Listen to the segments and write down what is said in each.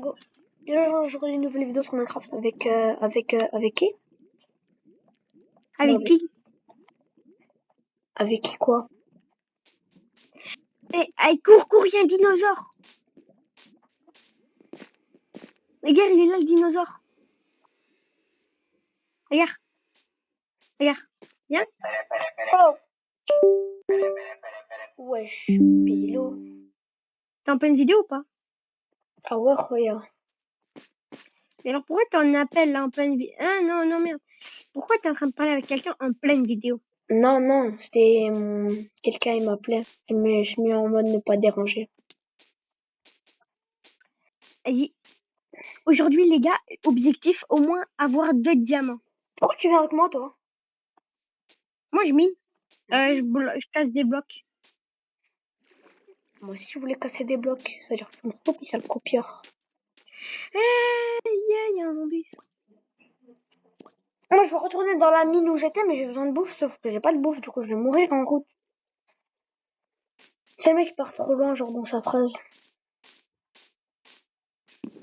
Go. Et là, je regarde une nouvelle vidéo sur Minecraft avec qui? Avec Non, qui? avec qui quoi? Cours, il y a un dinosaure. Regarde, il est là, le dinosaure. Regarde, regarde. Viens. Oh! Wesh, Pilo. T'es en pleine vidéo ou pas? Ah ouais, regarde. Mais alors pourquoi t'es en appel là en pleine vidéo? Ah non, non, merde. Pourquoi t'es en train de parler avec quelqu'un en pleine vidéo? Non, non, c'était quelqu'un, il m'appelait. Je suis mis en mode ne pas déranger. Vas-y. Aujourd'hui, les gars, objectif au moins avoir 2 diamants. Pourquoi tu viens avec moi, toi? Moi, je mine. Je casse des blocs. Moi aussi, je voulais casser des blocs. C'est-à-dire que je me copie, ça le copieur. Il y a un zombie. Moi, je veux retourner dans la mine où j'étais, mais j'ai besoin de bouffe, sauf que j'ai pas de bouffe, du coup, je vais mourir en route. C'est le mec qui part trop loin, genre dans sa phrase.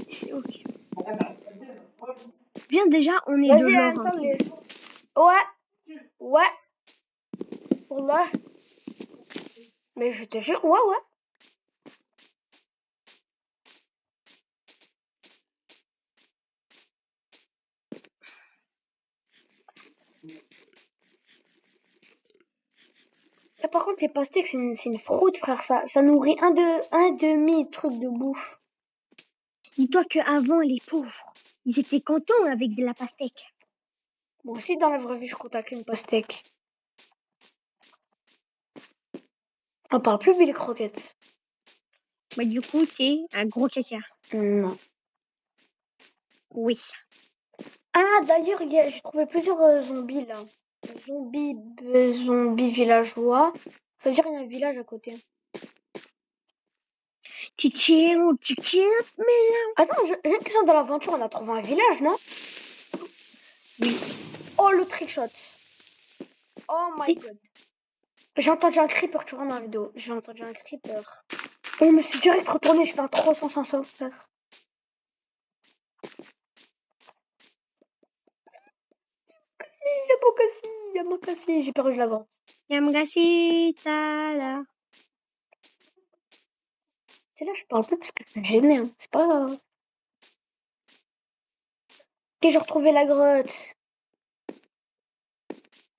C'est ok. Viens déjà, on est de Vas-y, l'or. Hein. installe-les. Ouais, ouais, wallah. Mais je te jure, ouais, ouais. Là, par contre, les pastèques, c'est une fraude, frère. Ça nourrit un demi-truc de bouffe. Dis-toi qu'avant, les pauvres, ils étaient contents avec de la pastèque. Moi aussi, dans la vraie vie, je compte avec une pastèque. On parle plus Billy Croquettes. Bah, du coup, t'es un gros caca. Non. Oui. Ah, d'ailleurs, j'ai trouvé plusieurs zombies, là. Zombies villageois. Ça veut dire qu'il y a un village à côté. Tu tiens, tu tiens, mais... Attends, j'ai une question dans l'aventure. On a trouvé un village, non? Oui. Oh, le trickshot. Oh my god. J'ai entendu un creeper, tu vois, dans la vidéo. J'ai entendu un creeper. Et je me suis direct retourné, je fais un 360, frère. J'ai pas cassé, y'a pas cassé, j'ai perdu la grande. Yamgasita, là. C'est là, je parle plus parce que je suis gênée, hein. C'est pas grave. Ok, j'ai retrouvé la grotte.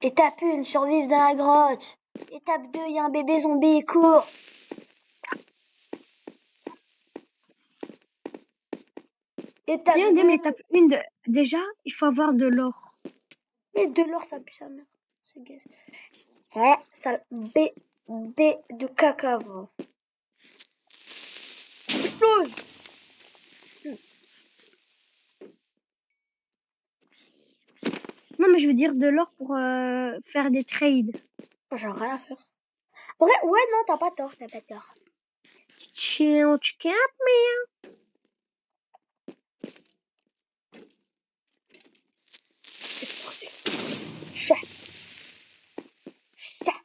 Étape 1, survivre dans la grotte. Étape 2, y'a un bébé zombie, cours. Étape Viens, 2. l'étape 1 de... Déjà, il faut avoir de l'or. Mais de l'or, ça pue sa mère. C'est gay. Ouais, sale B de caca, va. Explose. Non, mais je veux dire de l'or pour faire des trades. J'ai rien à faire. Ouais, ouais, non, t'as pas tort, t'as pas tort. Tiens, tu capes, mais... Chat. Chat.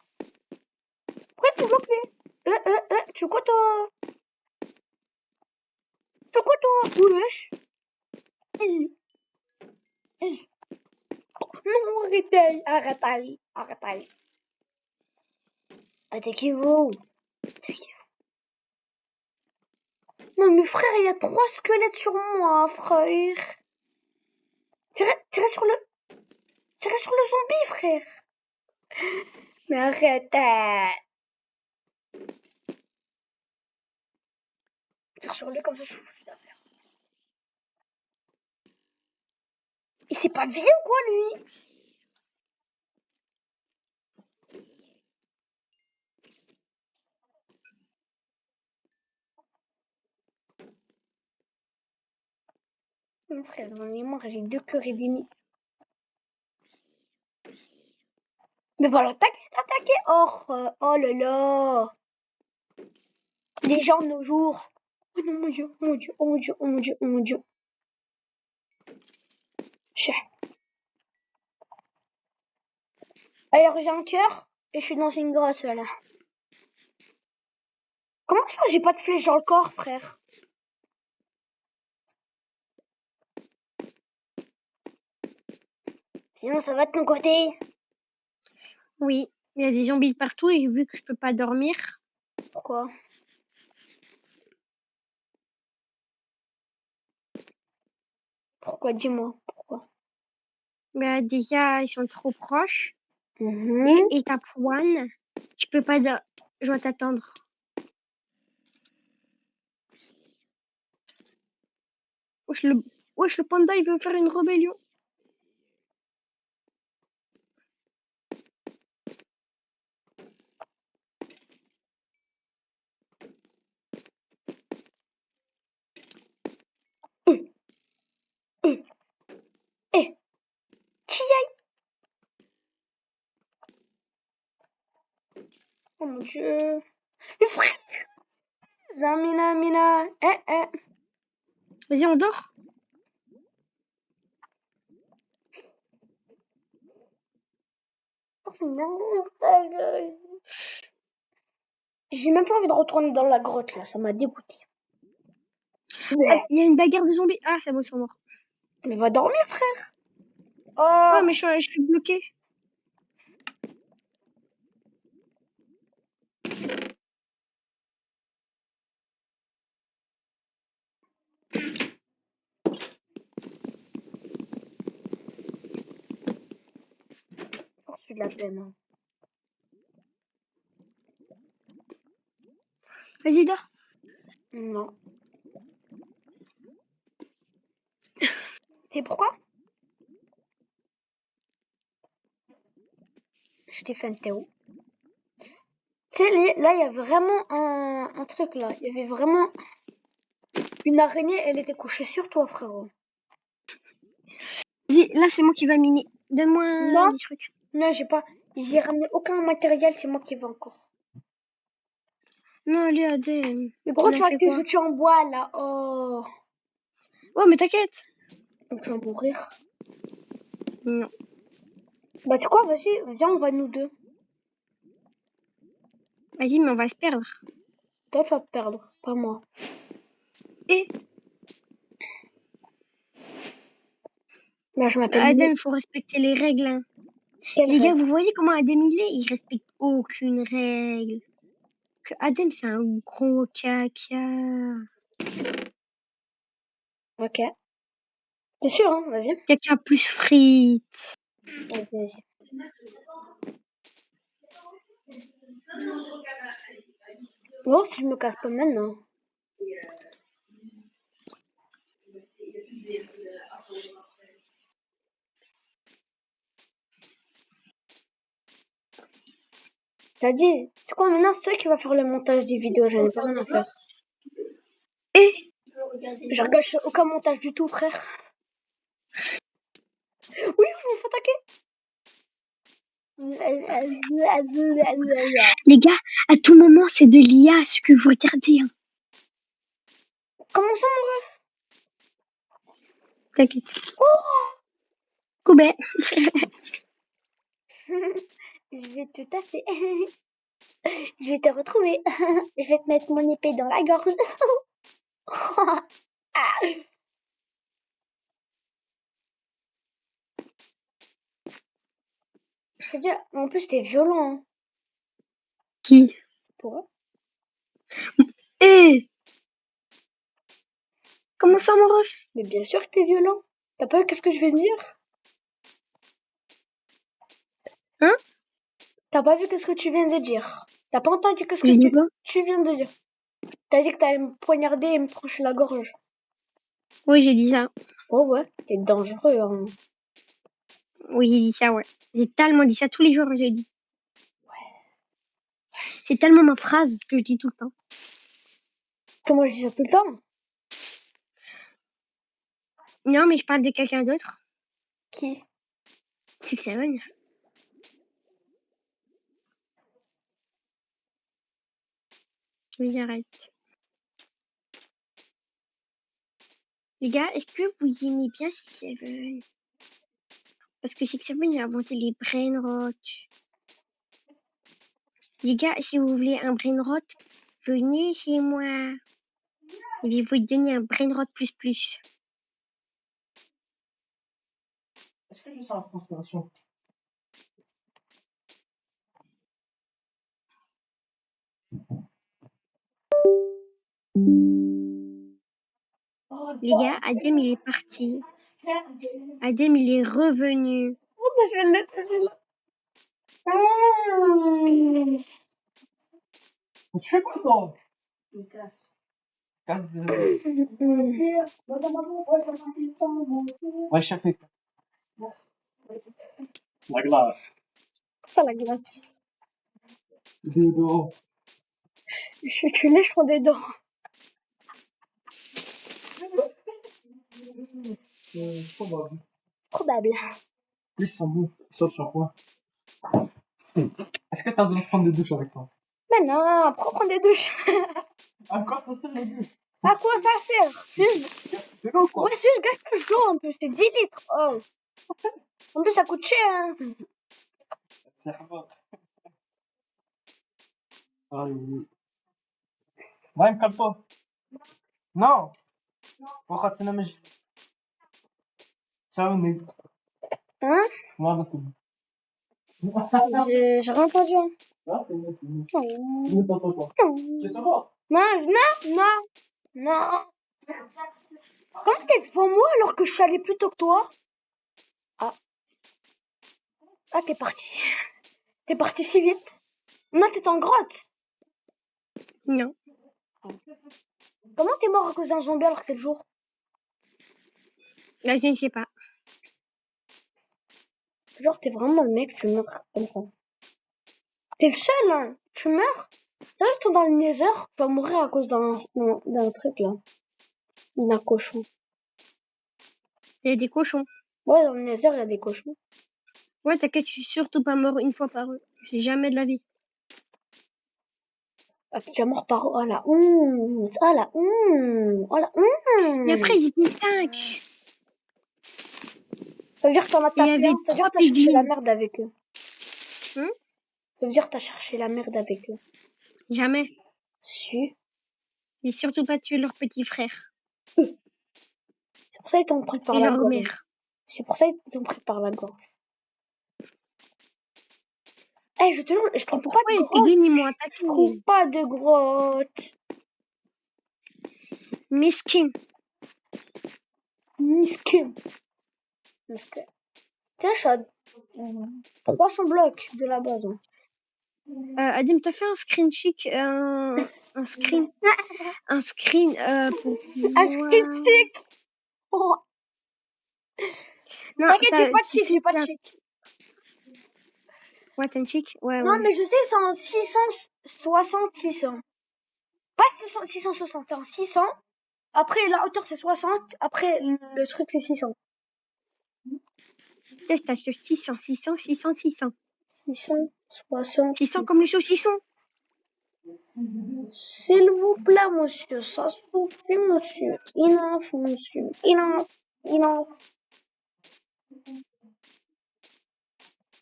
Pourquoi tu bloques lui? Tu quoi toi? Tu quoi toi? Wesh. Non, arrêtez. Attaquez-vous. Non mais frère, il y a 3 squelettes sur moi, frère. Tirez sur le zombie, frère. Mais arrête. Tire sur lui comme ça, je fous plus d'affaire. Il s'est pas visé ou quoi, lui? Mon frère, j'en ai marre, j'ai 2 cœurs et demi. Mais voilà, t'attaquer. Oh là là. Les gens de nos jours. Oh non, mon dieu, mon dieu, oh mon dieu, oh mon dieu, oh mon dieu. Chais. Alors, j'ai un cœur et je suis dans une grotte, là. Comment ça, j'ai pas de flèche dans le corps, frère? Sinon, ça va de ton côté? Oui, il y a des zombies partout et vu que je peux pas dormir, Pourquoi? Pourquoi? Dis-moi. Pourquoi? bah déjà ils sont trop proches Mhm. et ta poigne, je peux pas je dois t'attendre. Wesh le panda il veut faire une rébellion. Eh, Chia! Oh mon Dieu. Mais frère, Zamina, Mina. Eh. Vas-y on dort. Oh, c'est dingue. J'ai même pas envie de retourner dans la grotte là, ça m'a dégoûté. Ah, Ouais. il y a une bagarre de zombies. Ah c'est bon ils sont morts. Mais va dormir, frère. Oh Oh, mais je suis bloqué. oh c'est de la peine. Hein. Vas-y dors. Non. Tu sais pourquoi? Je t'ai fait une théo. Tu sais, là, il y a vraiment un truc là. Il y avait vraiment une araignée, elle était couchée sur toi, frérot. Vas-y, là c'est moi qui va miner. Donne-moi Non, des trucs. non, j'ai ramené aucun matériel, c'est moi qui vais encore. Non lui Adé, Mais gros, il tu a vois fait tes quoi? outils en bois là. Oh, Oh mais t'inquiète. donc tu vas mourir. Non. Bah, c'est quoi, vas-y, viens, on va nous deux. Vas-y mais on va se perdre. Toi, tu vas te perdre, pas moi. Et Là, je m'appelle Adem, Mimi. il faut respecter les règles. Hein. Quelle Les gars, règle? vous voyez comment Adem il est? Il respecte aucune règle. Que Adem c'est un gros caca. Ok. T'es sûr, hein? Vas-y. Caca plus frites. Vas-y. Bon, si je me casse pas maintenant. T'as dit, c'est quoi maintenant? C'est toi qui vas faire le montage des vidéos, j'en ai pas rien à faire. Et Je regarde aucun montage du tout, frère. Oui, je me fais attaquer. les gars, à tout moment c'est de l'IA ce que vous regardez. Hein. Comment ça, T'inquiète. mon Koubé. Je vais te taper. Je vais te retrouver. Je vais te mettre mon épée dans la gorge. Ah. Je veux dire, en plus, t'es violent, hein. Qui? Toi? Et comment ça mon ref? Mais bien sûr que t'es violent. T'as pas vu qu'est-ce que je viens de dire? Hein? T'as pas vu qu'est-ce que tu viens de dire? T'as pas entendu qu'est-ce que J'ai dit quoi? tu viens de dire? T'as dit que t'allais me poignarder et me trancher la gorge. Oui j'ai dit ça. Oh ouais, t'es dangereux, hein. Oui j'ai dit ça ouais. J'ai tellement dit ça tous les jours j'ai dit. C'est tellement ma phrase que je dis tout le temps. Comment je dis ça tout le temps? Non mais je parle de quelqu'un d'autre. Qui? C'est Seven. Oui j'arrête. Les gars, est-ce que vous aimez bien Six Seven? Parce que Six Seven a inventé les brain rot. Les gars, si vous voulez un brain rot, venez chez moi. Je vais vous donner un brain rot plus plus. Est-ce que je sens la transpiration? Les gars, Adem, il est parti. Adem, il est revenu. Oh, mais je vais le laisser celui-là. Mais tu fais quoi, toi? Je me casse. Casse Va échapper. La glace. Ça, la glace. Dodo. Tu lèches mon dedans. Probable. Probable. Ils sont bons. Ils sont sur quoi? Est-ce que t'as besoin de prendre des douches avec ça? Mais non, pourquoi prendre des douches? À quoi ça sert les douches? À quoi ça sert? C'est juste... C'est l'eau, quoi. Ouais, c'est juste gaspillage d'eau en plus, c'est 10 litres. Oh. En plus, ça coûte cher. Hein. C'est à moi. Ah, oui. Naim, calme-toi. Non. واخد سنة مش ciao nègre. Hein? Voilà, c'est bon. J'ai rien entendu. Hein. Ah, c'est mieux, c'est mieux. Non. C'est mieux, t'entends pas. Tu veux savoir? Non. Comment t'es devant moi alors que je suis allé plus tôt que toi? Ah, t'es parti. T'es parti si vite. Non, t'es en grotte. Non. Comment t'es mort à cause d'un zombie alors que c'est le jour? Là, je ne sais pas. Genre, t'es vraiment le mec, tu meurs comme ça. T'es le seul, hein. Tu meurs. C'est vrai que dans le Nether, tu vas mourir à cause d'un truc là. D'un cochon. Il y a des cochons. Ouais, dans le Nether, il y a des cochons. Ouais, t'inquiète, je suis surtout pas mort une fois par eux. J'ai jamais de la vie. Ah, tu es mort par... Oh la honte. Oh la honte. Oh la honte. Et après, ils étaient 5. Ça veut dire que t'en as Et il y tapé avait un. Ça veut dire 3 que t'as cherché la piglins. merde avec eux. Hein? Ça veut dire que t'as cherché la merde avec eux. Jamais. Si. J'ai surtout pas tué leur petit frère. C'est pour ça qu'ils t'ont pris par Et la leur gorge. mère. C'est pour ça qu'ils t'ont pris par la gorge. Eh, je te jure, je trouve pas Pourquoi de les piglins, ils m'ont grotte. Je attaqué? trouve pas de grotte. Mesquin. Miskin. Miskin. Tiens, je suis à 300 blocs de la base. Hein. Adim, t'as fait un screen chic, un screen pour Un skin voir. stick. Oh. Non, T'inquiète, j'ai pas de tu chic, sais, j'ai pas tu de as... chic. Ouais, t'as une chic? Ouais, Non, ouais. mais je sais, c'est en 660, 600. Pas 600, 660, c'est en 600. Après, la hauteur, c'est 60. Après, le truc, c'est 600. Test, t'as 600, 600, 600, 600. 660. 600 comme les saucissons. S'il vous plaît, monsieur, ça suffit, monsieur. Enough, monsieur. Enough. Enough.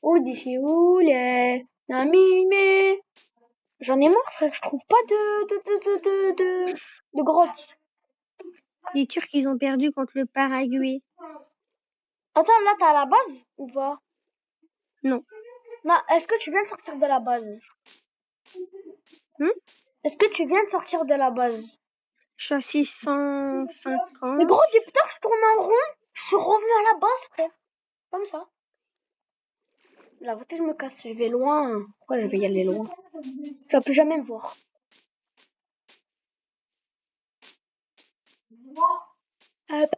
Où d'ici où les amis. J'en ai marre, frère. Je trouve pas de grotte. Les Turcs, ils ont perdu contre le Paraguay. Attends, là, t'as la base ou pas? Non. Non, est-ce que tu viens de sortir de la base? Est-ce que tu viens de sortir de la base? Je suis à 650. Mais gros, depuis tard, je tourne en rond. Je suis revenu à la base, frère. Comme ça. La vérité, je me casse. Je vais loin. Pourquoi je vais y aller loin? Tu vas plus jamais me voir. Hop.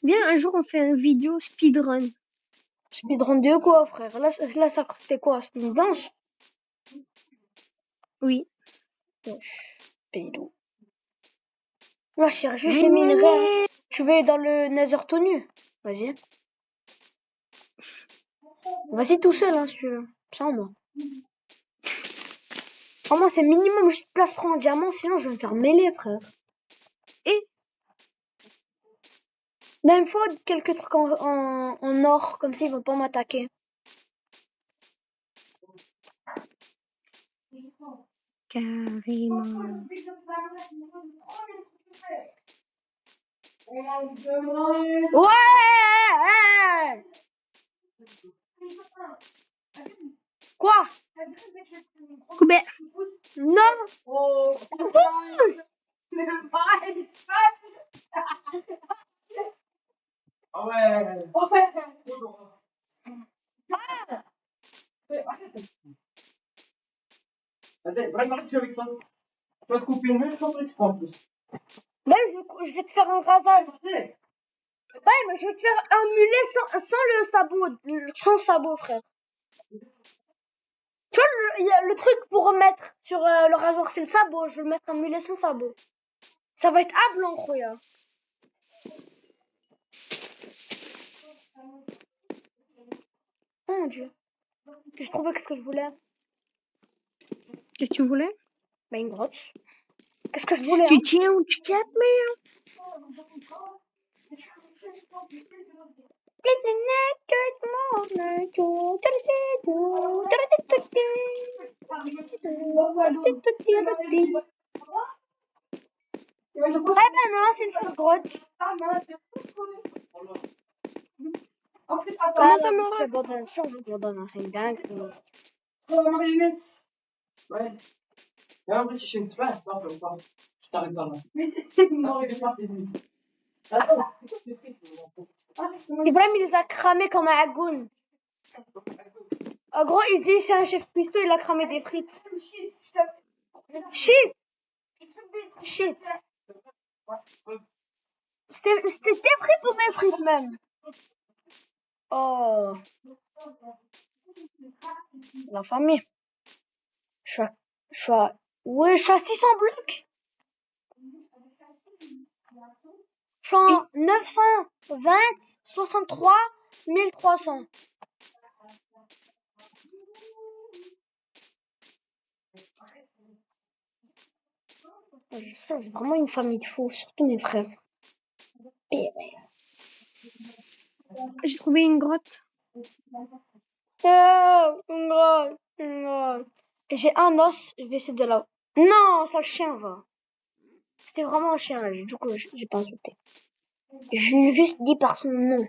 Viens, un jour, on fait une vidéo speedrun. Speedrun de quoi, frère? Là, ça c'était quoi? C'était une danse? Oui. Pédo. Là, je cherche juste des minerais. Hein. Tu veux aller dans le Nether tout nu? Vas-y. Vas-y tout seul, hein, si tu veux. Sans moi. Moi, c'est minimum juste plastron en diamant, sinon je vais me faire mêler, frère. Et Là, il me faut quelques trucs en or, comme ça ils vont pas m'attaquer. carrément. Ouais! Quoi? Coubert. Non! Ah ouais. Attends, vraiment, tu avec ça. Tu vas te couper une main, je t'en prie, en plus. Ben, je vais te faire un rasage. Ouais, mais je vais te faire un mulet sans le sabot. Sans sabot, frère. Tu vois, il y a le truc pour remettre sur le rasoir, c'est le sabot. Je vais mettre un mulet sans sabot. Ça va être à blanc, Khoya. Oh mon dieu. J'ai trouvé qu'est-ce que je voulais. Qu'est-ce que tu voulais? Ben, une grotte. Qu'est-ce que je voulais, hein? Tu tiens ou tu capes, mais... Ah ben non, c'est une fausse grotte. En plus, attends, Comment ça m'aura? j'abandonne, j'abandonne, c'est une dingue. Ça va, marionnette. Ouais. Et en plus, tu fais une space, ça, comme ça. Je t'arrête là. Non, il est pas fini. Attends, c'est quoi ces frites? Ibrahim, il les a cramés comme un agoun. En gros, il dit c'est un chef cuistot, il a cramé des frites. Shit! Shit! C'était tes frites ou mes frites même? Oh, la famille. Je suis à, ouais, je suis à 600 blocs. Je suis en 920, 63, 1300. Ça, c'est vraiment une famille de fous, surtout mes frères. J'ai trouvé une grotte. Oh, une grotte, une grotte. J'ai un os, je vais essayer de la... Non, ça le chien va. C'était vraiment un chien, du coup, j'ai pas insulté. Je lui ai juste dit par son nom.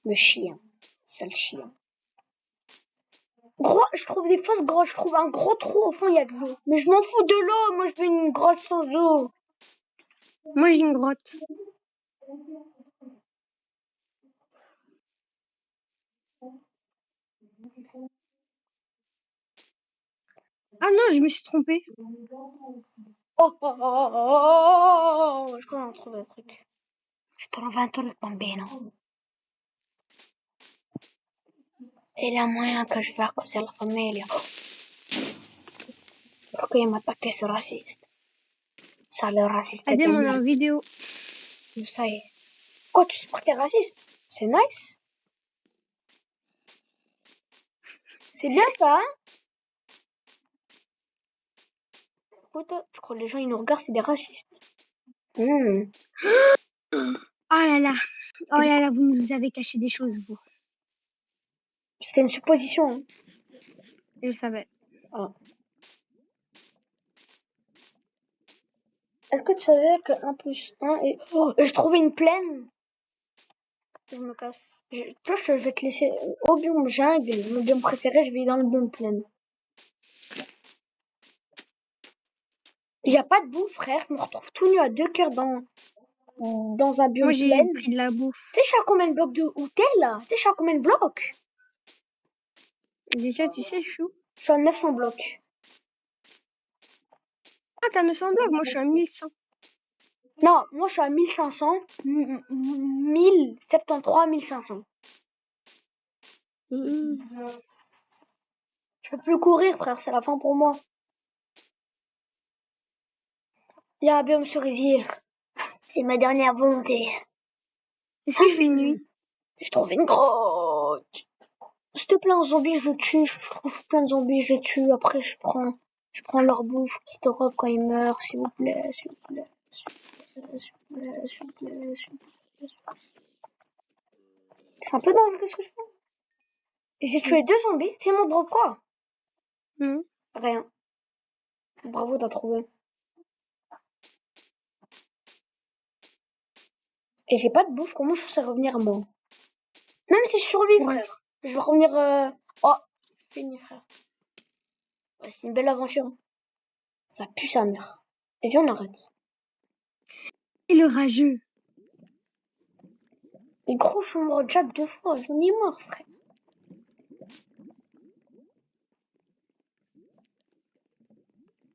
Le chien. Sale chien. Gros, je trouve des fausses grottes, je trouve un gros trou au fond, il y a de l'eau. Mais je m'en fous de l'eau, moi je veux une grotte sans eau. Moi, j'ai une grotte. Ah non, je me suis trompée. Oh, je crois qu'on a trouvé un truc. Je trouve un truc, bambino. Il y a moyen que je vais accuser la famille. Pourquoi il m'a attaqué ce raciste? Ça, le raciste de Adem, on est en merde. vidéo. Ça y est. Quoi, tu sais pas que t'es raciste? C'est nice. C'est bien ça, hein? Écoute, je crois que les gens ils nous regardent, c'est des racistes. Oh là là. Oh là là, vous nous avez caché des choses, vous. C'était une supposition. Hein. Je le savais. Ah. Est-ce que tu savais que 1 plus 1 est... Oh, je trouvais une plaine. Je me casse. Toi, je vais te laisser au biome jungle, mon biome préféré, je vais dans le biome plaine. Il n'y a pas de boue, frère. Je me retrouve tout nu à 2 cœurs dans un biome Moi, j'ai plaine. pris de la bouffe. T'es à combien de blocs de où t'es là? T'es à combien de blocs? Déjà, tu sais, chou. Je suis à 900 blocs. Ah, t'as 900 blocs. Moi, je suis à 1100. Non, moi je suis à 1500, 1073, 1500. Mmh. Je peux plus courir, frère, c'est la fin pour moi. Il y a un biome cerisier. C'est ma dernière volonté. Est-ce qu'il fait nuit? Je trouve une grotte. S'il te plaît, un zombie, je le tue. Je trouve plein de zombies, je les tue. Après, je prends leur bouffe qui te robe quand ils meurent, s'il vous plaît, s'il vous plaît. S'il vous plaît, s'il vous plaît, s'il vous plaît, s'il vous plaît. C'est un peu dangereux ce que je fais. J'ai tué 2 zombies. C'est mon drop quoi? Non. Rien. Bravo, t'as trouvé. Et j'ai pas de bouffe, comment je suis censée revenir, moi? Même si je survis, frère. Je vais revenir, Oh, fini, frère. Ouais, c'est une belle aventure. Ça pue sa mère. Et viens, on arrête. Et le rageux. Les gros, je suis mort déjà 2 fois, j'en ai marre, frère.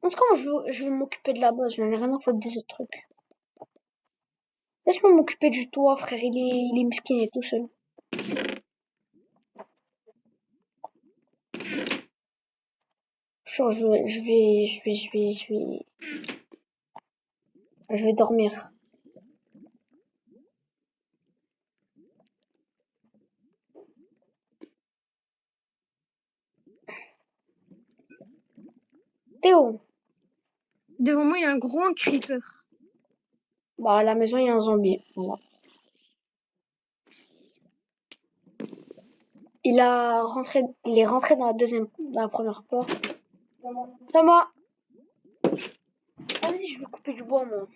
Est-ce que moi, je vais m'occuper de la base, j'en ai rien à foutre des autres trucs. Laisse-moi m'occuper du toit, frère, il est mesquin, il est tout seul. Genre, je vais dormir. Théo, Devant moi, il y a un grand creeper. bah, à la maison, il y a un zombie. Voilà. Il est rentré dans la première porte. Thomas! Ah, vas-y, je vais couper du bois, moi.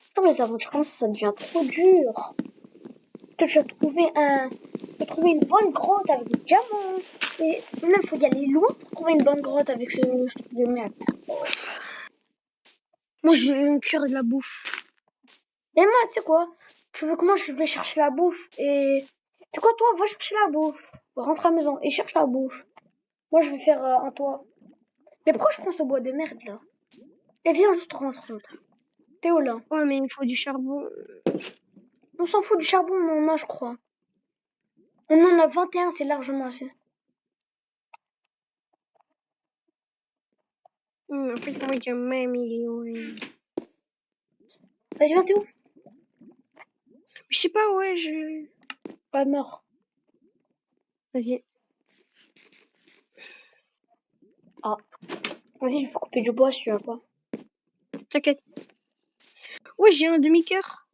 Putain, les aventures comme ça devient trop dur. Que tu as trouvé une bonne grotte avec des diamants. Et même, faut y aller loin pour trouver une bonne grotte avec ce truc de merde. Moi, je veux me cuire de la bouffe. Et moi, c'est quoi? Tu veux que moi je vais chercher la bouffe et... C'est quoi toi? Va chercher la bouffe. Rentre à la maison et cherche la bouffe. Moi je vais faire un toit. Mais pourquoi je prends ce bois de merde là? Et viens juste rentre. Théo là. Ouais, mais il me faut du charbon. On s'en fout du charbon, on en a je crois. On en a 21, c'est largement assez. En fait, moi, j'ai même Vas-y viens Théo. Je sais pas, ouais, je... Ouais meurs. Vas-y. Ah. Vas-y je vais couper du bois si tu veux pas. T'inquiète. Ouais, j'ai un demi-cœur.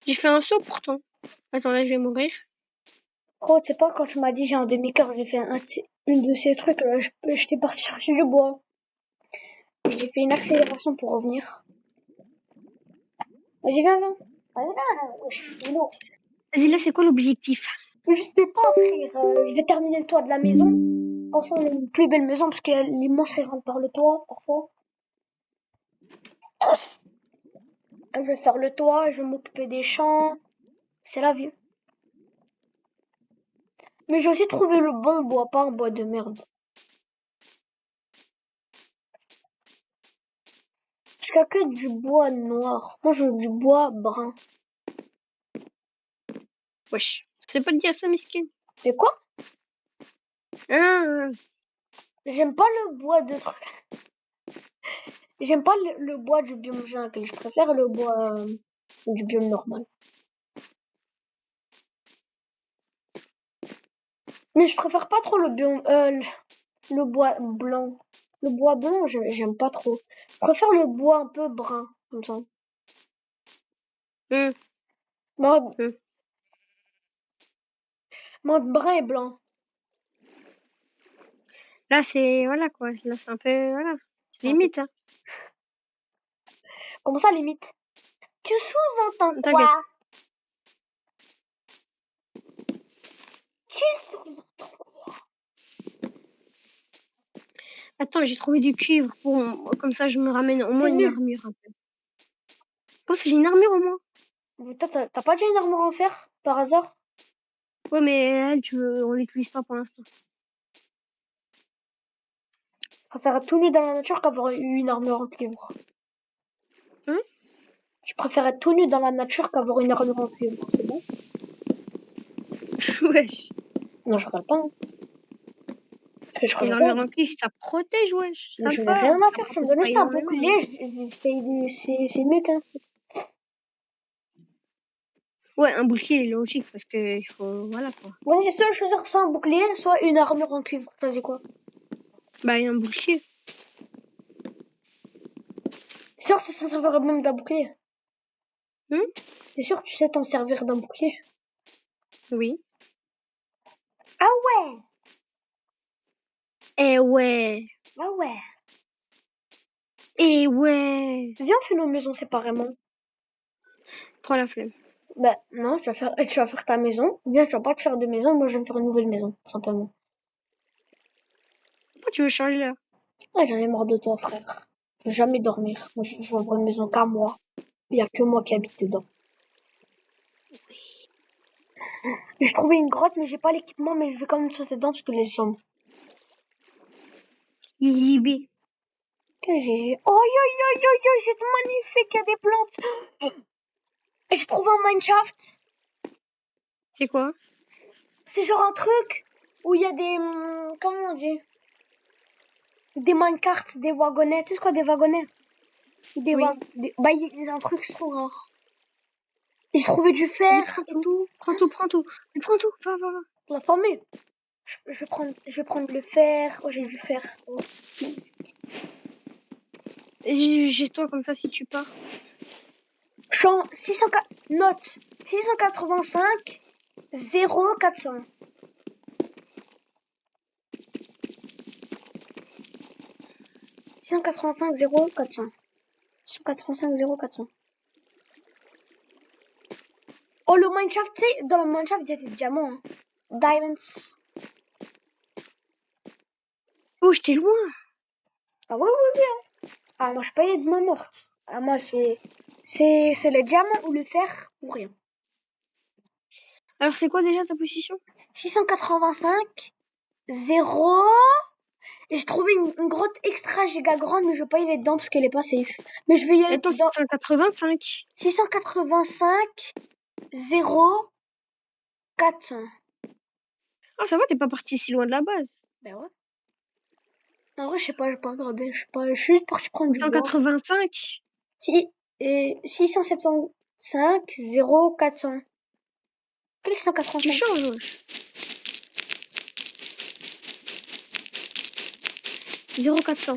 J'ai fait un saut pourtant. Attends, là, je vais mourir. Gros tu sais pas quand tu m'as dit j'ai un demi-cœur, j'ai fait une de ces trucs là, j'étais parti chercher du bois. Et j'ai fait une accélération pour revenir. Vas-y viens. Vas-y viens. Wesh, il est lourd. Vas-y, là, c'est quoi l'objectif? Je sais pas, frère. Je vais terminer le toit de la maison. Comme ça, on a une plus belle maison parce que les monstres ils rentrent par le toit parfois. Je vais faire le toit, je vais m'occuper des champs. C'est la vie. Mais j'ai aussi trouvé le bon bois, pas un bois de merde. Parce qu'il y a que du bois noir. Moi, je veux du bois brun. Wesh. C'est pas de dire ça, miskin. Mais quoi? Ah, J'aime pas le bois de truc. J'aime pas le bois du biome jungle. Je préfère le bois du biome normal. Mais je préfère pas trop le biome, le bois blanc. Le bois blanc, j'aime pas trop. Je préfère le bois un peu brun, comme ça. hum, Mode, hum. mode brun et blanc. Là, c'est... Voilà, quoi. Là, c'est un peu... Voilà. C'est C'est un peu... limite, hein. Comment ça, limite? Tu sous-entends T'inquiète. quoi? Tu sous-entends quoi? Attends, j'ai trouvé du cuivre pour... Comme ça, je me ramène au moins C'est une nul. armure, un peu. Oh, j'ai une armure au moins. Mais t'as pas déjà une armure en fer, par hasard? Ouais, mais elle, on l'utilise pas pour l'instant. Je préfère être tout nu dans la nature qu'avoir eu une armure en cuivre. Hein? Je préfère être tout nu dans la nature qu'avoir une armure en cuivre, c'est bon? Wesh. Non, je regarde pas, hein. Parce que je Une regarde pas. armure en cuivre, ça protège, wesh. Mais Ça je n'ai va. rien à Ça faire, tu me protège donnes pas juste un énormément. bouclier, c'est mieux qu'un... Ouais, un bouclier est logique parce que il faut... Voilà, quoi. Vas-y, soit choisir soit un bouclier, soit une armure en cuivre. Choisis quoi? Bah, un bouclier. C'est sûr que ça servirait même d'un bouclier. Hum? T'es sûr que tu sais t'en servir d'un bouclier? Oui. Ah ouais. Eh ouais. Ah ouais. Eh ouais. Viens, on fait nos maisons séparément. Trop la flemme. Bah non, tu vas faire ta maison. Ou bien tu vas pas te faire de maison. Moi, je vais me faire une nouvelle maison, tout simplement. Pourquoi tu veux changer là? Ouais, j'en ai marre de toi, frère. Je veux jamais dormir. Moi, je veux avoir une maison qu'à moi. Il y a que moi qui habite dedans. J'ai trouvé une grotte, mais j'ai pas l'équipement, mais je vais quand même sauter dedans parce que les zombies. Yibé. Que j'ai. Oh, yo, yo, yo, yo, c'est magnifique, il y a des plantes. Et j'ai trouvé un Minecraft. C'est quoi? C'est genre un truc où il y a des. Comment on dit? Des minecarts, des wagonnets. Tu sais quoi, des wagonnets? Oui. Bah, il y a un truc, c'est trop rare. Et j'ai trouvé du Vas-y, fer prends et tout. tout. Prends tout, prends tout. Mais prends tout. Va, va, va. La famille. Je vais prendre le fer. Oh, j'ai du fer. Oh. J'ai toi comme ça si tu pars. Champ 604. Note 685 0400. 685 0400. 685 0400. Oh, le Minecraft, tu sais, dans le Minecraft, il y a des diamants. Hein. Diamonds. Oh, j'étais loin. Ah oui, oui, oui. Hein. Ah, moi, je payais de ma mort. Ah, moi, c'est le diamant ou le fer ou rien. Alors, c'est quoi déjà ta position? 685 0. Et j'ai trouvé une grotte extra giga grande, mais je vais pas y aller dedans parce qu'elle est pas safe. Mais je vais y aller Attends, dans 685. 685 0400. Ah, ça va, t'es pas parti si loin de la base. Ben ouais. En vrai, je sais pas, j'ai pas regardé. Je suis juste parti prendre du bois. 185. Si, et 675 0400. Quel est Tu 185? changes, wesh. 0400.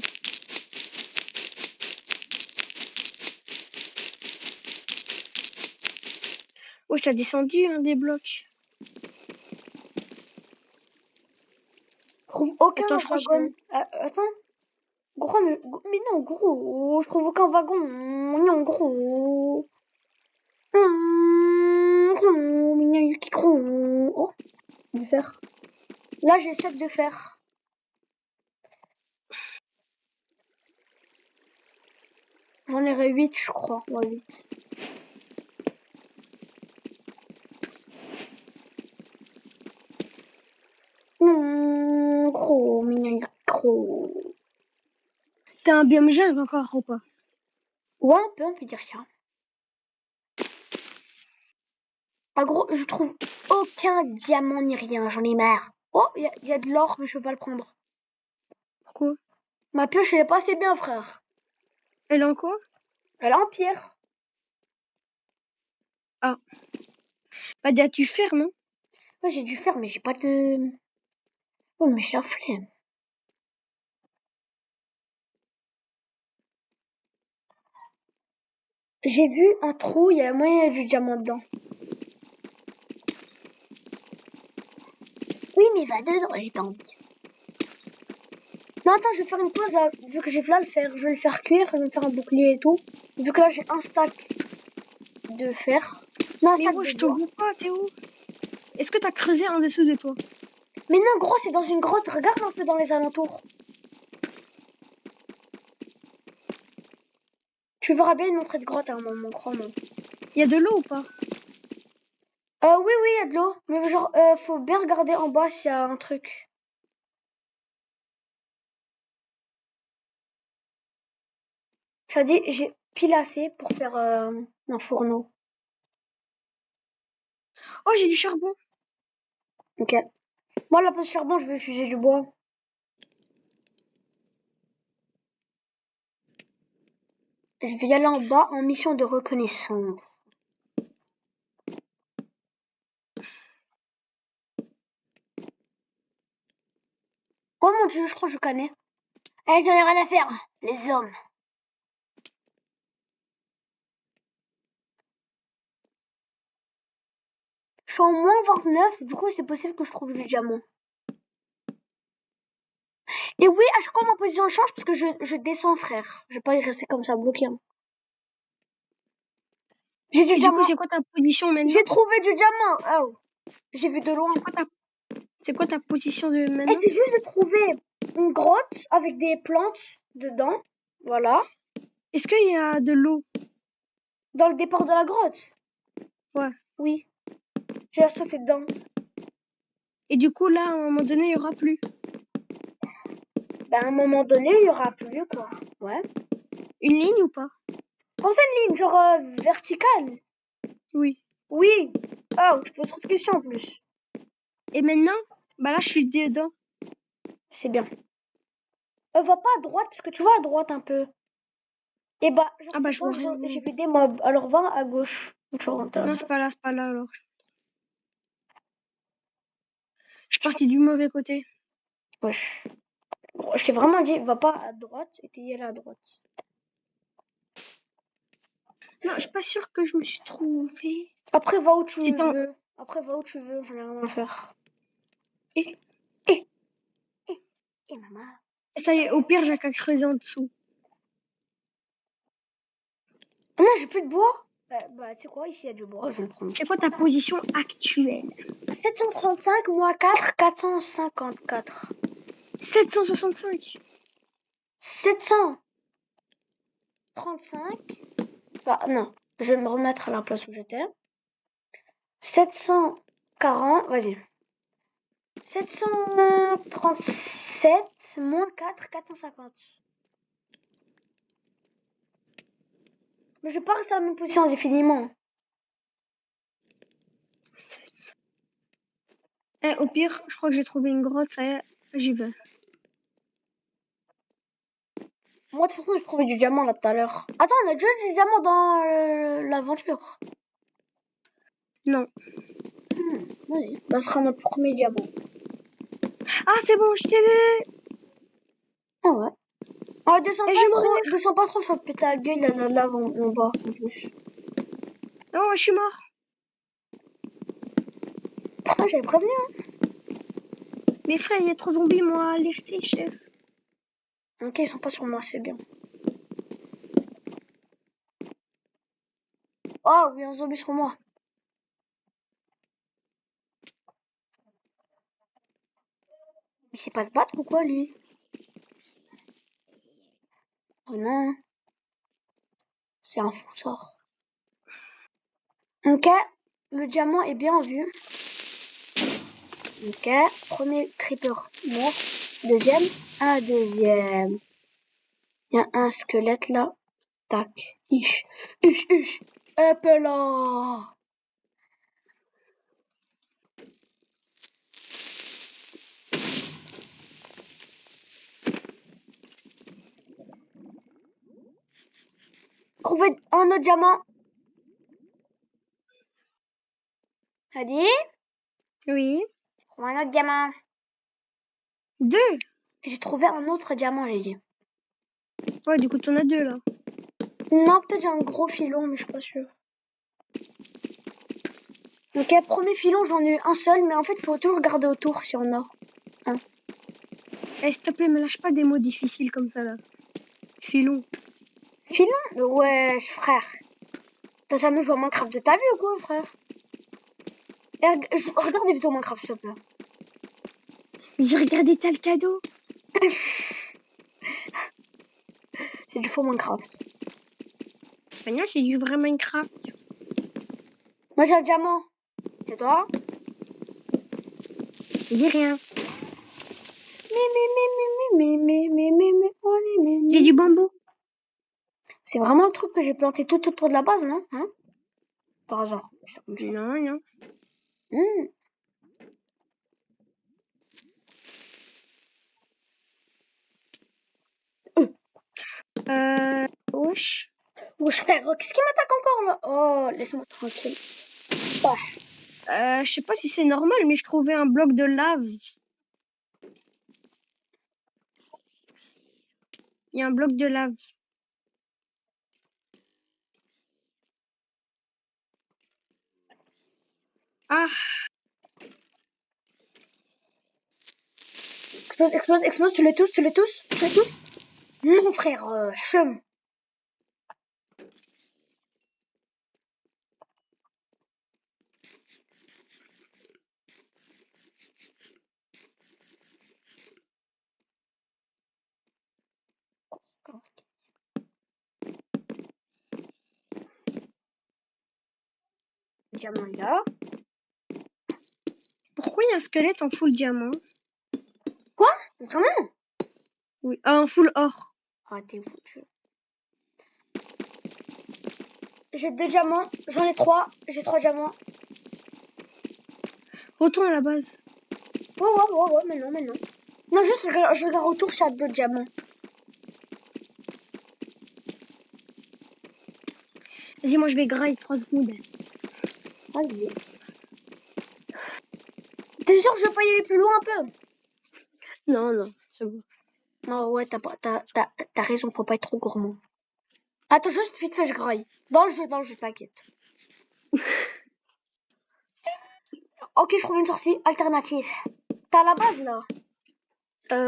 Wesh, t'as descendu un des blocs. Je trouve aucun Attends, je crois qu'il y a wagon. Ah, attends. Gros, mais non, gros. Je trouve aucun wagon. Non, gros. Gros, mignon, qui gros. Oh, du fer. Là, j'ai 7 de fer. J'en aurai 8, je crois. Ouais, 8. Gros, mignon, gros. T'as un biome jungle encore ou pas? Ouais, on peut dire ça. Ah, gros, je trouve aucun diamant ni rien. J'en ai marre. Oh, il y a de l'or, mais je peux pas le prendre. Pourquoi? Ma pioche, elle est pas assez bien, frère. Elle est en quoi? Elle est en pierre. Ah. Bah, t'as dû faire, non? Ouais, j'ai dû faire, mais j'ai pas de. Oh, mais j'ai la flemme. J'ai vu un trou, il y a moyen du diamant dedans. Oui, mais va dedans, j'ai pas envie. Non, attends, je vais faire une pause là, vu que j'ai là le fer. Je vais le faire cuire, je vais me faire un bouclier et tout. Vu que là, j'ai un stack de fer. Non, un Mais stack moi, de je te bois. vois pas, t'es où? Est-ce que t'as creusé en dessous de toi? Mais non, gros, c'est dans une grotte. Regarde un peu dans les alentours. Tu verras bien une entrée de grotte à un moment, crois-moi. Y a de l'eau ou pas? Oui, oui, il y a de l'eau. Mais genre, faut bien regarder en bas s'il y a un truc. Ça dit, j'ai pile assez pour faire un fourneau. Oh, j'ai du charbon. Ok. Moi, la pose charbon, je vais utiliser du bois. Je vais y aller en bas en mission de reconnaissance. Oh mon dieu, je crois que je connais. Eh, j'en ai rien à faire, les hommes. Je suis en moins 29, du coup c'est possible que je trouve du diamant. Et oui, à chaque fois ma position change parce que je descends, frère. Je vais pas y rester comme ça bloqué, hein. J'ai du Et du coup, diamant. c'est quoi ta position maintenant? J'ai trouvé du diamant. Oh, j'ai vu de loin. C'est quoi ta position de Et maintenant? c'est juste de trouver une grotte avec des plantes dedans. Voilà. Est-ce qu'il y a de l'eau? Dans le départ de la grotte. Ouais. Oui. J'ai sauté dedans. Et du coup, là, à un moment donné, il y aura plus. Ben, à un moment donné, il y aura plus, quoi. Ouais. Une ligne ou pas? Comme ça, une ligne, genre verticale. Oui. Oui. Oh, tu poses trop de questions en plus. Et maintenant, bah là, je suis dedans. C'est bien. Va pas à droite, parce que tu vois à droite un peu. Et bah, genre, Ah bah, c'est je vois rien. dangereux. J'ai vu des mobs. Alors, va à gauche. Genre, Non, c'est pas là alors. Je suis partie du mauvais côté. wesh. Gros, je t'ai vraiment dit, va pas à droite et t'es y allé à droite. Non, je suis pas sûre que je me suis trouvée. Après, va où tu C'est en... veux. Après, va où tu veux, j'en ai rien à faire. Et Et, et maman. ça y est, au pire, j'ai qu'à creuser en dessous. Ah non, j'ai plus de bois. Bah tu sais quoi, ici il y a du bois, je vais le prendre. C'est quoi ta position actuelle? 735 moins 4, 454. 765. 735. Bah non, je vais me remettre à la place où j'étais. 740, vas-y. 737 moins 4, 450. Mais je vais pas rester à la même position indéfiniment. Eh, au pire, je crois que j'ai trouvé une grotte, ça y est, j'y vais. Moi, de toute façon, j'ai trouvé du diamant là tout à l'heure. Attends, on a déjà du diamant dans l'aventure. Non. Vas-y. Bah, ce sera notre premier diamant. Ah, c'est bon, je t'ai vu. Ah ouais. Ah, descends Et je pas vais trop, mourir. descends pas trop, je vais te péter la gueule, il y a de la lave en bas, en plus. Non, je suis mort. Pourtant, j'avais prévenu, hein. Mais frère, il y a trop de zombies, moi, alerté, chef. Ok, ils sont pas sur moi, c'est bien. Oh, oui, un zombie sur moi. Il sait pas se battre ou quoi, lui? Oh non. C'est un foussard. Ok, le diamant est bien vu. Ok, premier creeper mort. Deuxième, un deuxième. Il y a un squelette là. Tac. Ish. Ish, ish. Hop là. Trouver un autre diamant. T'as dit? Oui. Trouver un autre diamant. 2. J'ai trouvé un autre diamant, j'ai dit. Ouais, du coup, t'en as 2, là. Non, peut-être j'ai un gros filon, mais je suis pas sûre. Ok, premier filon, j'en ai eu un seul, mais en fait, il faut toujours regarder autour si on a. Eh, s'il te plaît, me lâche pas des mots difficiles comme ça, là. Filon. Filon? Ouais, frère. T'as jamais joué à Minecraft de ta vie ou quoi, frère? Et regarde des vidéos Minecraft, s'il te plaît. J'ai regardé t'as le cadeau. C'est du faux Minecraft. Fania, j'ai du vrai Minecraft. Moi, j'ai un diamant. Et toi? Dis rien. Mais. J'ai du bambou. C'est vraiment le truc que j'ai planté tout autour de la base, non? Hein? Par hasard. Non, non. Hmm. Wesh. Wesh, frère, qu'est-ce qui m'attaque encore là? Oh, laisse-moi tranquille. Ah. Je sais pas si c'est normal, mais je trouvais un bloc de lave. Il y a un bloc de lave. Ah, Explose, explose, explose, tu les tous, tu les tous, tu les tous. Non, frère, chum. Diamant là. pourquoi il y a un squelette en full diamant? Quoi? Vraiment? Oui, en full or. Ah, t'es foutu. J'ai 2 diamants, j'en ai 3, j'ai 3 diamants. Retourne à la base. Ouais, maintenant. Non, juste, je regarde autour s'il y a d'autres diamants. Vas-y, moi je vais grailler 3 secondes. Vas-y. T'es sûr que je vais pas y aller plus loin un peu? Non, non, c'est bon. Non, ouais, t'as raison, faut pas être trop gourmand. Attends, juste vite fait, je graille. Dans le jeu, t'inquiète. Ok, je trouve une sortie alternative. T'as la base, là?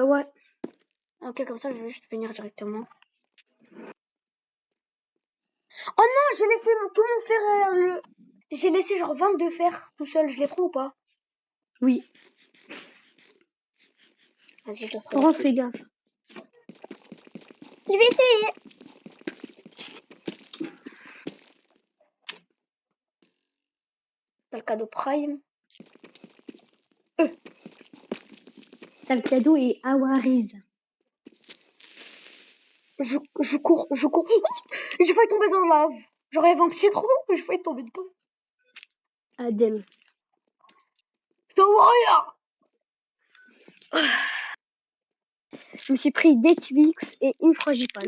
Ouais. Ok, comme ça, je vais juste venir directement. Oh non, j'ai laissé tout mon fer, J'ai laissé genre 22 fers tout seul, je les prends ou pas? Oui. Vas-y, je laisse Par contre, regarder. fais gaffe. Je vais essayer. T'as le cadeau Prime. T'as le cadeau et Awariz. Je cours. J'ai failli tomber dans la lave. J'aurais un petit trou, mais j'ai failli tomber dedans. Adem. C'est warrior. Je me suis pris des Twix et une frangipane.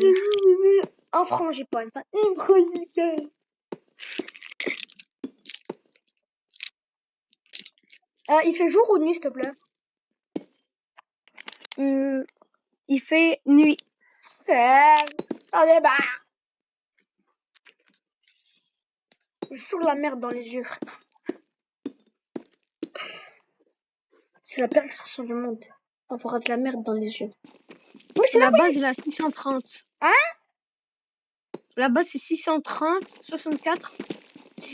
Un frangipane, pas une frangipane. Il fait jour ou nuit, s'il te plaît? Il fait nuit. J'en ai marre. J'ai toujours la merde dans les yeux, frère. C'est la pire expression du monde. Avoir de la merde dans les yeux. Oui, c'est La même base, il a 630. Hein? La base, c'est 630, 64,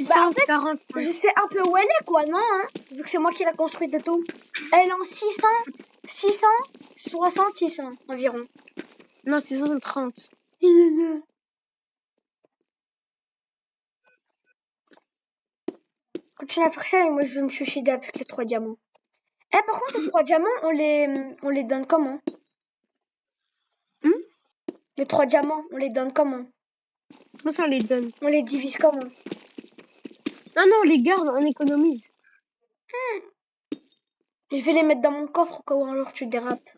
Bah, en fait, 640. je sais un peu où elle est, quoi, non, hein? Vu que c'est moi qui l'ai construite et tout. Elle est en 600 environ. Non, 630. Continue à faire ça et moi je vais me suicider avec les 3 diamants. Eh, par contre, les 3 diamants, on les donne comment? Les 3 diamants, on les donne comment? Comment ça, on les donne? On les divise comment? Ah non, on les garde, on économise. Je vais les mettre dans mon coffre au cas où un jour tu dérapes.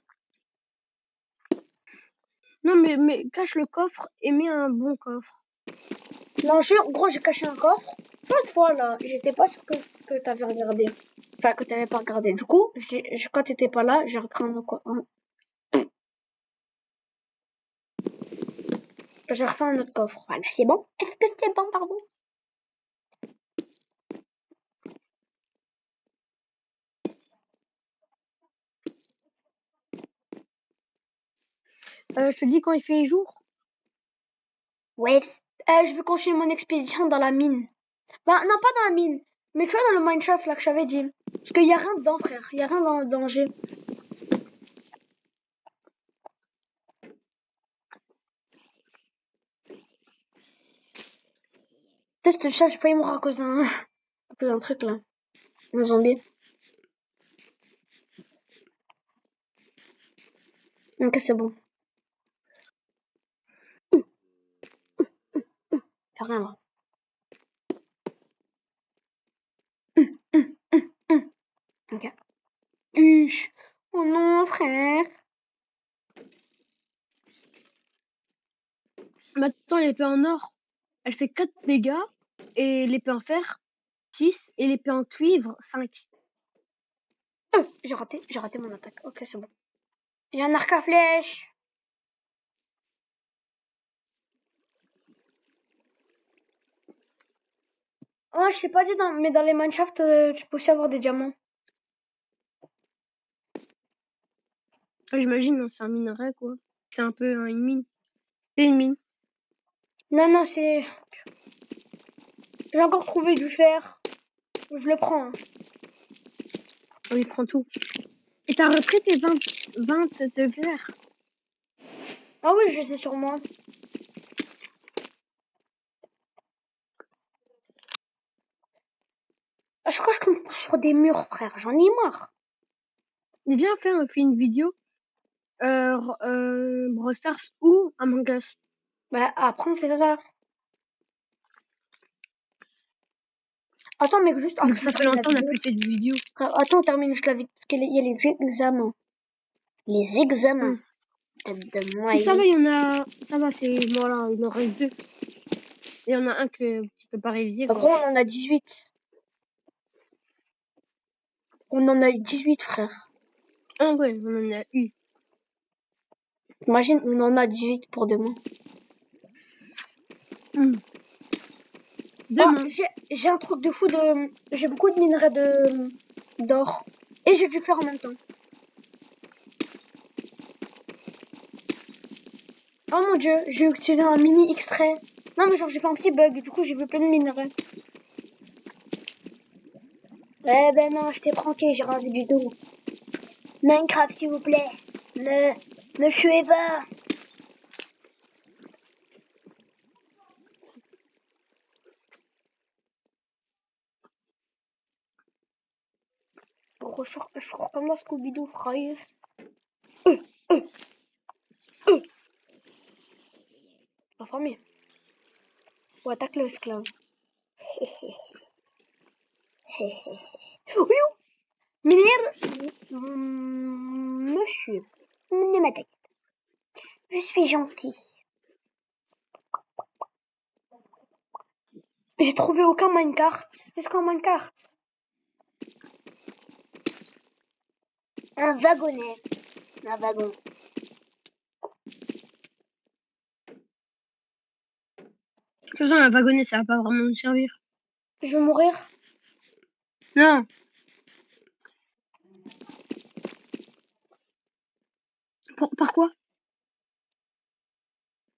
Non, mais cache le coffre et mets un bon coffre. Non, en gros, j'ai caché un coffre. L'autre fois, là, j'étais pas sûre que t'avais regardé. Enfin, que t'avais pas regardé. Du coup, quand t'étais pas là, j'ai recréé j'ai refait un autre coffre. Voilà, c'est bon? Est-ce que c'est bon, pardon? Je te dis quand il fait jour. Ouais. Je veux continuer mon expédition dans la mine. Bah, non, pas dans la mine. Mais tu vois, dans le mineshaft, là, que j'avais dit. Parce qu'il y a rien dedans, frère. Il y a rien dans le danger. Peut-être que le chat, j'ai failli mourir à cause d'un truc, là. Un zombie. Ok, c'est bon. Y'a rien, là. Ok. Oh non, frère. Maintenant, l'épée en or, elle fait 4 dégâts. Et l'épée en fer, 6. Et l'épée en cuivre, 5. J'ai raté mon attaque. Ok, c'est bon. J'ai un arc à flèche. Ah, je t'ai pas dit, mais dans les Minecraft, tu peux aussi avoir des diamants. J'imagine, non, c'est un minerai, quoi. C'est un peu une mine. C'est une mine. Non, non, c'est... J'ai encore trouvé du fer. Je le prends. Hein. On y prend tout. Et t'as repris tes 20 de verre. Ah oui, je sais sur moi. À chaque fois, je tombe sur des murs, frère. J'en ai marre. Viens, on fait une vidéo. Brawl Stars ou Among Us. Bah, après, on fait ça. Attends, mec, juste... Donc Attends, ça on fait termine la longtemps qu'on n'a vidéo. plus fait de vidéo. Attends, on termine juste la vidéo. Parce qu'il y a les examens. Les examens. Donne-moi Mais ça va, une. il y en a. Ça va, c'est. Voilà, il en reste 2. Il y en a un que tu peux pas réviser. En gros, on en a 18. On en a eu 18, frère. Ah ouais, on en a eu. Imagine, on en a 18 pour demain. Oh, Demain. j'ai un truc de fou de... J'ai beaucoup de minerais d'or. Et j'ai dû faire en même temps. Oh mon dieu, j'ai utilisé un mini extrait. Non mais genre j'ai fait un petit bug, du coup j'ai vu plein de minerais. Eh ben non, je t'ai pranké, j'ai ravi du dos. Minecraft s'il vous plaît. Me tuez pas. Gros, je comme dans Scooby-Doo, frère. Informé. Ou attaque l'esclave. Oui, monsieur, ne m'attaquez pas. Je suis gentil. J'ai trouvé aucun minecart. C'est ce qu'un minecart? Un wagonnet. Un wagon. De toute façon, un wagonnet, ça va pas vraiment nous servir. Je vais mourir. Non. Par quoi?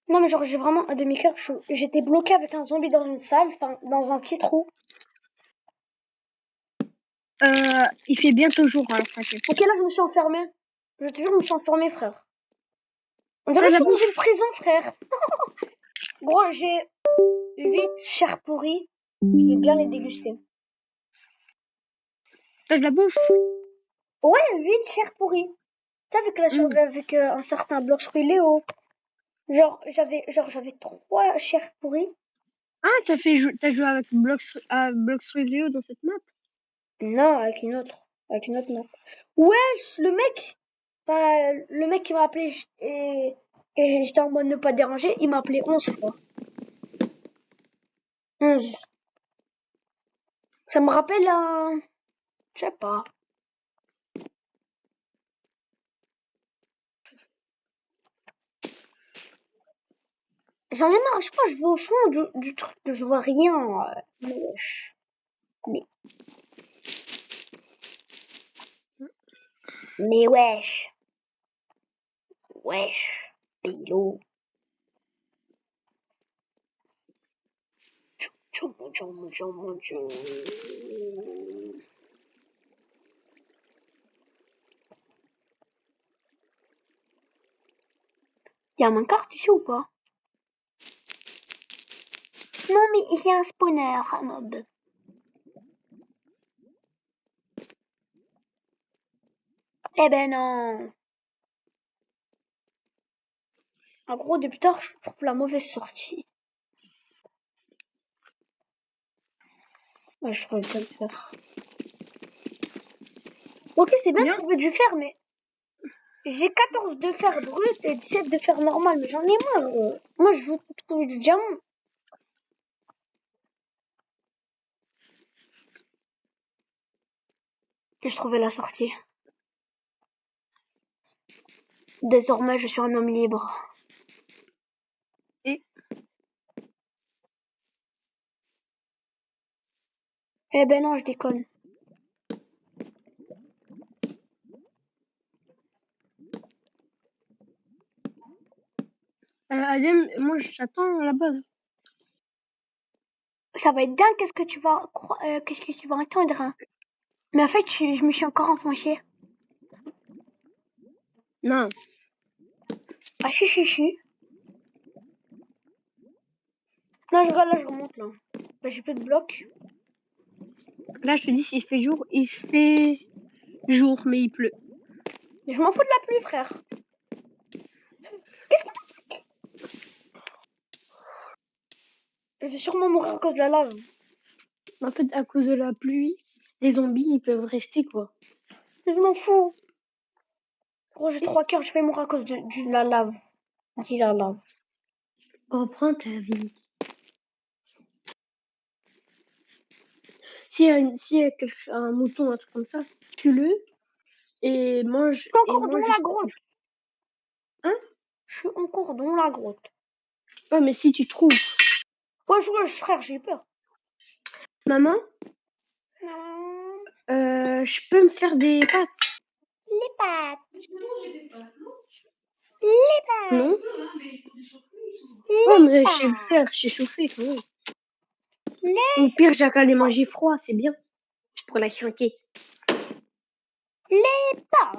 Non mais genre j'ai vraiment un demi-cœur. J'étais bloqué avec un zombie dans une salle, enfin dans un petit trou. Il fait bientôt jour, alors t'inquiète. Ok là je me suis enfermée. Je te jure je me suis enfermée frère. On T'as dirait de que la c'est dans bouffe? une prison frère. Gros j'ai 8 chairs pourries. Je vais bien les déguster. T'as de la bouffe? Ouais 8 chairs pourries. Tu sais avec la survie avec un certain Bloxfruit Léo. J'avais 3 chairs pourries. Ah, t'as joué avec Blox Léo dans cette map? Non avec une autre. Avec une autre map. Wesh le mec. Enfin, le mec qui m'a appelé et j'étais en mode ne pas déranger, il m'a appelé 11 fois. 11. Ça me rappelle un... Je sais pas. J'en ai marre, je crois que je vais au fond du truc que je vois rien. Mais wesh. Mais wesh. Wesh. Pélo. Tchoum, tchoum, tchoum, tchoum. Y'a un carte ici ou pas? Non mais il y a un spawner, mob. Eh ben non. En gros, depuis tard, je trouve la mauvaise sortie. Ouais, je trouvais pas de fer. Ok, c'est bien de Bien. trouver du fer, mais j'ai 14 de fer brut et 17 de fer normal, mais j'en ai marre. Moi, je veux trouver du diamant. J'ai trouvé la sortie. Désormais, je suis un homme libre. Et Eh ben non, je déconne. Adem, moi j'attends là-bas. Ça va être dingue, qu'est-ce que tu vas entendre, hein. Mais en fait, je me suis encore enfoncée. Non. Ah, chi. Non, je regarde, là, je remonte, là. Bah, j'ai plus de blocs. Là, je te dis, s'il fait jour, il fait jour, mais il pleut. Mais je m'en fous de la pluie, frère. Qu'est-ce que je vais sûrement mourir à cause de la lave. En fait, à cause de la pluie, les zombies, ils peuvent rester, quoi. Mais je m'en fous. Gros, j'ai 3 cœurs, je vais mourir à cause de la lave. Dis la lave. Reprends ta vie. S'il y a un mouton, un truc comme ça, tue-le et mange, Je suis encore dans la jusqu'à... grotte. Hein? Je suis encore dans la grotte. Ouais, mais si tu trouves... Ouais, frère, j'ai eu peur. Maman, Non. je peux me faire des pâtes? Les pâtes. Non? Ouais, Les mais je sais le pâtes. faire, je sais chauffer quand même. Les, Au pire, j'ai qu'à les manger froid, c'est bien. Pour la craquer. les pâtes.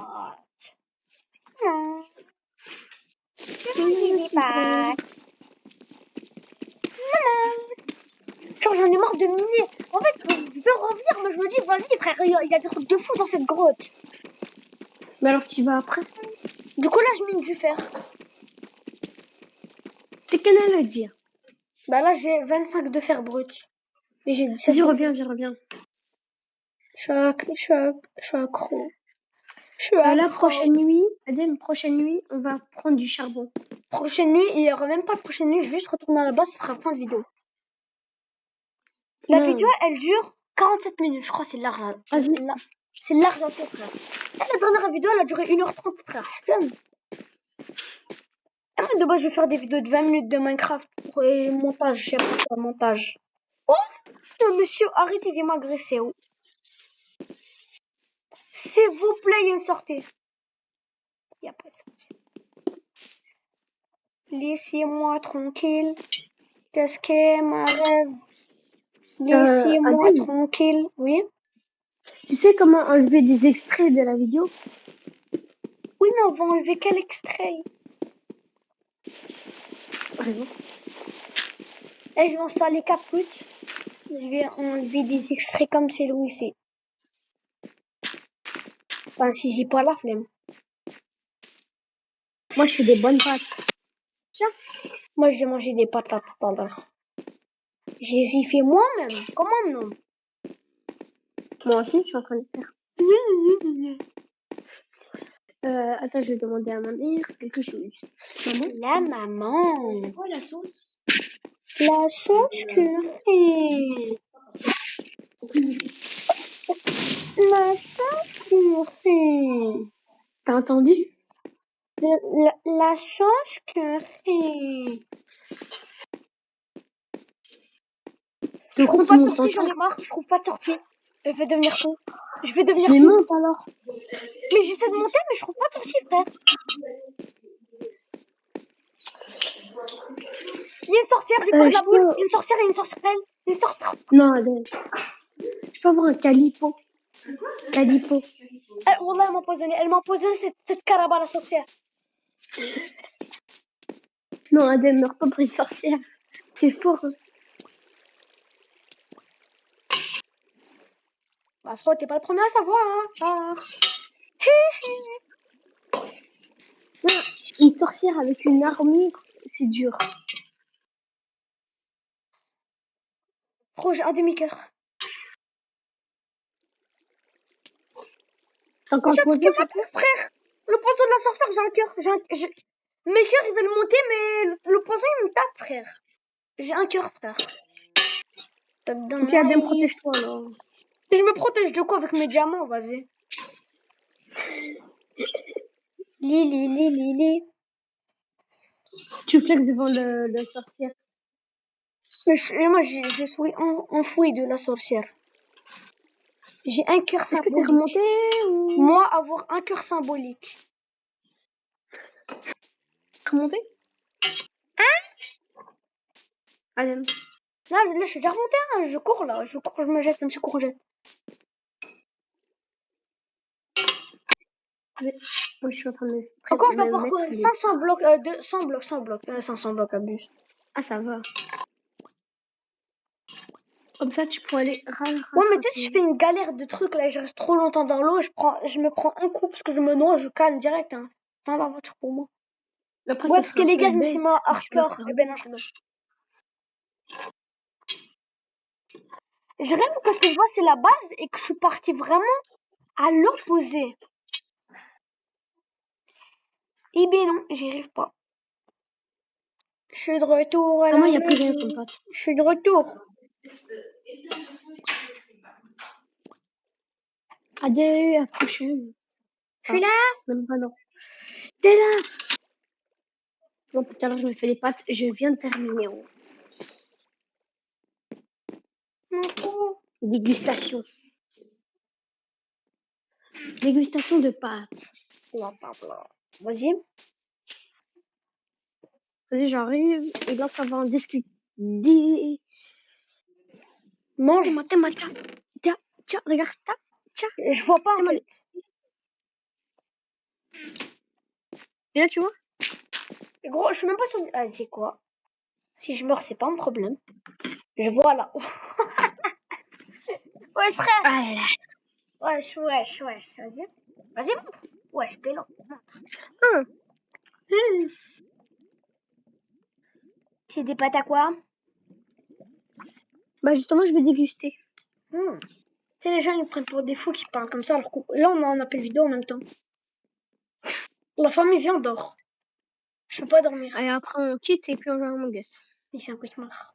Non. Je mange des pâtes. Genre, j'en ai marre de miner. En fait, je veux revenir, mais je me dis, vas-y, frère, il y a des trucs de fou dans cette grotte. Mais alors, tu vas après? Du coup, là, je mine du fer. T'es qu'un à le dire. Bah là, j'ai 25 de fer brut. Et j'ai 17 Vas-y, de... reviens. Je suis accro. Je suis La accro. prochaine nuit, Adem, prochaine nuit, on va prendre du charbon. Prochaine nuit, il y aura même pas de prochaine nuit, je vais juste retourner à la base, ça sera fin de vidéo. La vidéo, Non, elle dure 47 minutes, je crois, c'est large. vas-y. C'est large assez, frère. Et la dernière vidéo, elle a duré 1h30, frère. Flemme. En fait, de base, je vais faire des vidéos de 20 minutes de Minecraft pour le montage, je sais pas quoi, montage. Oh, monsieur, arrêtez de m'agresser. Oh. S'il vous plaît, sortez. Il n'y a pas de sortie. Laissez-moi tranquille. Qu'est-ce que ma rêve? Laissez-moi Adem, tranquille. Oui? tu sais comment enlever des extraits de la vidéo? Oui, mais on va enlever quel extrait? Vraiment. Et je vais installer Capcut. Je vais enlever des extraits comme celui-ci. Enfin, si j'ai pas la flemme. Moi, je fais des bonnes pâtes. Tiens. Moi, j'ai mangé des pâtes là tout à l'heure. Je les ai fait moi-même. Comment non? Moi aussi, je suis en train de faire. Attends, je vais demander à ma mère quelque chose. Maman? La maman. C'est quoi la sauce? La sauce curry. La sauce curry. T'as entendu? La sauce curry. Je trouve pas de sortie, j'en ai marre. Je trouve pas de sortie. Je vais devenir fou. Je vais devenir Mais fou. monte alors. Mais j'essaie de monter, mais je trouve pas de sortie, frère. Il y a une sorcière, j'ai peur de la boule. Il y a une sorcière et une sorcière. Une sorcière. Non, Adèle. Je peux avoir un calipo. Calipo. Wallah, elle m'a empoisonné. Elle m'a empoisonné cette caraba, la sorcière. Non, Adèle meurt pas pour une sorcière. C'est fort. Hein. Bah, toi, t'es pas le premier à savoir, hein. Ah. Non, une sorcière avec une armure, c'est dur. Pro, j'ai un demi-cœur. C'est encore J'ai un truc qui poison, ça m'attaque, frère. Le poison de la sorcière, j'ai un cœur. Mes cœurs, ils veulent monter, mais le poison, il me tape, frère. J'ai un cœur, frère. Ok, Adèle, protège-toi alors. Et je me protège de quoi avec mes diamants, vas-y. Li. Tu flexes devant le sorcière. Mais moi, je suis enfoui de la sorcière. J'ai un cœur Est-ce que t'es symbolique. remonté ou... Moi, avoir un cœur symbolique. Remonté? Allez. Là, je suis déjà remontée, hein. Je cours là. Je cours, je me jette, un petit courgette. Moi, je suis en train de Encore, je dois me parcourir mettre les... 500 blocs, 100 blocs, 100 blocs. 500 blocs, abuse. Ah, ça va. Comme ça, tu pourras aller Ouais, mais tu sais, si je fais une galère de trucs, là, je reste trop longtemps dans l'eau, je me prends un coup parce que je me noie, je calme direct, hein. Fin d'aventure pour moi. Après, Ouais, ça parce que sera un les peu gars, je me suis bête mis en si tu vas hardcore. faire Eh ben non, je rigole. J'ai rien vu que ce que je vois, c'est la base et que je suis partie vraiment à l'opposé. Eh ben non, j'y arrive pas. Je suis de retour à Ah, moi, la il n'y a plus rien maison. comme pote. Je suis de retour. Adieu, à la prochaine. Je suis là. Même pas, non. T'es là! Bon, tout à l'heure, je me fais les pâtes. Je viens de terminer. Oh. Mon fou. Dégustation. Dégustation de pâtes. Blablabla. Vas-y. Vas-y, j'arrive. Et là, ça va en discuter. Mange. Tiens, tiens, tiens, regarde, tiens, Je vois pas en tiens, fait. Et là, tu vois? Gros, je suis même pas sur... Ah, c'est quoi? Si je meurs, c'est pas un problème. Je vois là. Ouais, frère. Ah là. Wesh. Vas-y. Vas-y, montre. Wesh, pélo. Montre. C'est des pâtes à quoi? Bah, justement, je vais déguster. Tu sais, les gens, ils prennent pour des fous qui parlent comme ça. Alors que... Là, on appelle vidéo en même temps. La famille vient dort. Je peux pas dormir. Et après, on quitte et puis on joue à Among Us. Il fait un cauchemar.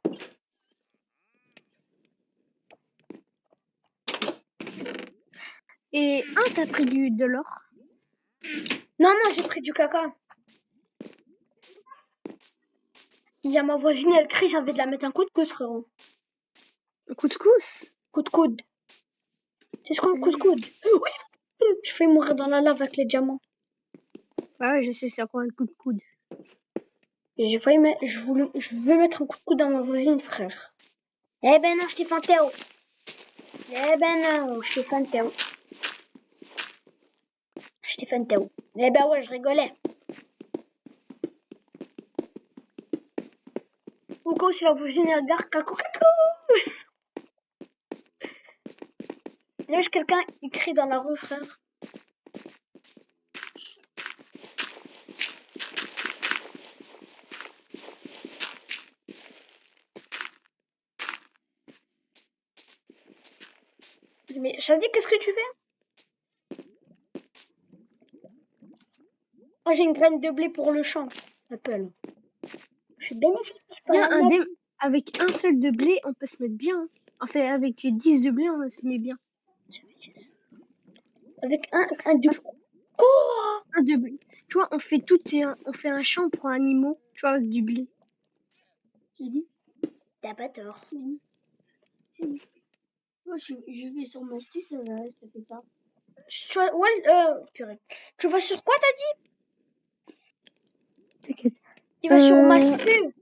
Et t'as pris de l'or? Non, j'ai pris du caca. Il y a ma voisine, elle crie, j'ai envie de la mettre un coup de coude, frérot. Un coup de couce? Coup de coude. C'est ce qu'on coup de coude. Oui. Je fais mourir dans la lave avec les diamants. Bah ouais, je sais, c'est quoi un coup de coude. Et j'ai failli mettre... Je veux mettre un coup de coude dans ma voisine, frère. Eh ben non, je t'ai fait un Théo. Eh ben non, je t'ai fait un Théo. Je t'ai fait un Théo. Eh ben ouais, je rigolais. Ou quand si la voisine elle regarde, cacou. Là, quelqu'un il crie dans la rue, frère. Mais Shadi, qu'est-ce que tu fais? Moi, j'ai une graine de blé pour le champ. Appelle. Je suis bénéfique. Bien, avec un seul de blé, on peut se mettre bien. Enfin, avec 10 de blé, on se met bien. Avec un de quoi? Un de blé. Tu vois, on fait un champ pour animaux, tu vois, avec du blé. Tu dis? T'as pas tort. Moi, je vais sur ma stu, ça fait ça. Ouais, purée. Tu vas sur quoi, t'as dit? T'inquiète. Il va sur Mastu.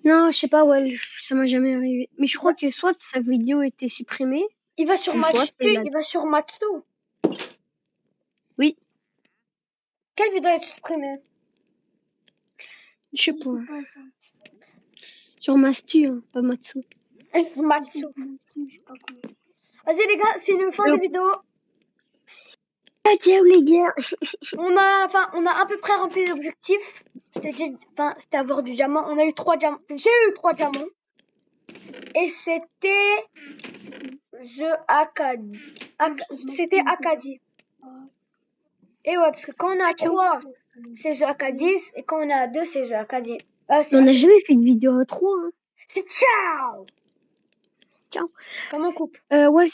Non, je sais pas, ouais, ça m'a jamais arrivé. Mais je crois que soit sa vidéo était supprimée. Il va sur Ou soit Mastu. Il va sur Matsu. Oui. Quelle vidéo est supprimée? Je sais pas. Sur Mastu, hein, pas Matsu. Matsu. Vas-y les gars, c'est une fin de vidéo. Ciao les gars. On a à peu près rempli l'objectif. C'était avoir du diamant. On a eu 3 diamants. J'ai eu 3 diamants. Et c'était The Acadie. C'était Acadie. Et ouais, parce que quand on a 3, c'est The Acadie. Et quand on a 2, c'est The Acadie. On n'a jamais fait de vidéo à 3. Hein. C'est ciao. Ciao. Comment on coupe? Ouais,